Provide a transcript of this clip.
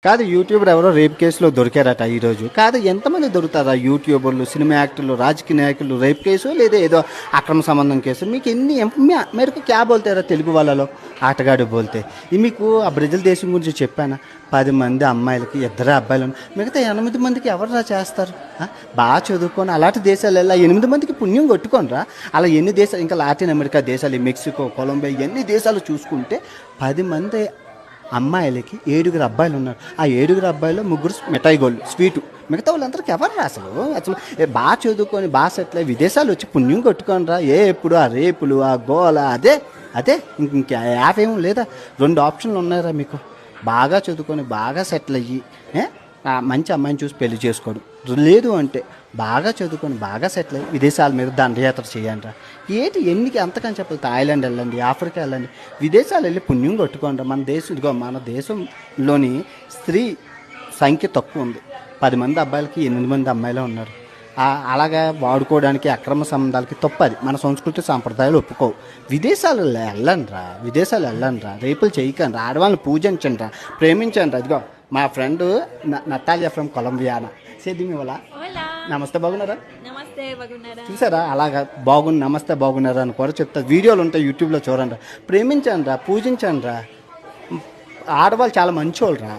కాదు యూట్యూబర్ ఎవరో రేప్ కేసులో దొరికారట ఈరోజు. కాదు ఎంతమంది దొరుకుతారా యూట్యూబర్లు, సినిమా యాక్టర్లు, రాజకీయ నాయకులు రేప్ కేసు లేదా ఏదో అక్రమ సంబంధం కేసు. మీకు ఎన్ని మేరకు క్యా బోల్తారా తెలుగు వాళ్ళలో ఆటగాడు బోల్తే. మీకు ఆ బ్రెజిల్ దేశం గురించి చెప్పానా, 10 మంది అమ్మాయిలకి 2 అబ్బాయిలు, మిగతా 8 మందికి ఎవరు చేస్తారు? బాగా చదువుకొని అలాంటి దేశాలు వెళ్ళా 8 మందికి పుణ్యం కొట్టుకోనరా. అలా ఎన్ని దేశాలు, ఇంకా లాటిన్ అమెరికా దేశాలు, మెక్సికో, కొలంబియా, ఎన్ని దేశాలు చూసుకుంటే 10 మంది అమ్మాయిలకి 7 అబ్బాయిలు ఉన్నారు. ఆ 7 అబ్బాయిలో 3 మిఠాయి గోళ్ళు స్వీటు, మిగతా వాళ్ళందరికీ ఎవరు అసలు బాగా చదువుకొని బాగా సెటిల్ అయ్యి విదేశాలు వచ్చి పుణ్యం కొట్టుకోనరా. ఎప్పుడు ఆ రేపులు, ఆ గోల, అదే అదే ఇంక యాప్ ఏం లేదా. 2 ఆప్షన్లు ఉన్నారా మీకు. బాగా చదువుకొని బాగా సెటిల్ అయ్యి మంచి అమ్మాయిని చూసి పెళ్లి చేసుకోవడం, లేదు అంటే బాగా చదువుకొని బాగా సెటిల్ అయ్యి విదేశాల మీద దండయాత్ర చేయండి. ఏంటి ఎన్నికి అంతకని చెప్పాలి. థాయిలాండ్ వెళ్ళండి, ఆఫ్రికా వెళ్ళండి, విదేశాలు వెళ్ళి పుణ్యం కొట్టుకోండి. మన దేశం ఇదిగో, మన దేశంలోని స్త్రీ సంఖ్య తక్కువ ఉంది. 10 మంది అబ్బాయిలకి 8 మంది అమ్మాయిలే ఉన్నారు. అలాగా వాడుకోవడానికి అక్రమ సంబంధాలకి తప్పది. మన సంస్కృతి సాంప్రదాయాలు ఒప్పుకోవు. విదేశాలు వెళ్ళండి రా, రేపులు చేయకండి, ఆడవాళ్ళని పూజించండి రా, ప్రేమించండి రా. ఇదిగో మా ఫ్రెండ్ నతాలియా ఫ్రమ్ కొలంబియానా సేది మీ వాళ్ళ. నమస్తే, బాగున్నారా? చూసారా అలాగా బాగుంది, నమస్తే బాగున్నారా అని కూడా చెప్తా. వీడియోలు ఉంటాయి యూట్యూబ్లో చూడండి. ప్రేమించండి రా, పూజించండి రా. ఆడవాళ్ళు చాలా మంచోళ్ళు రా.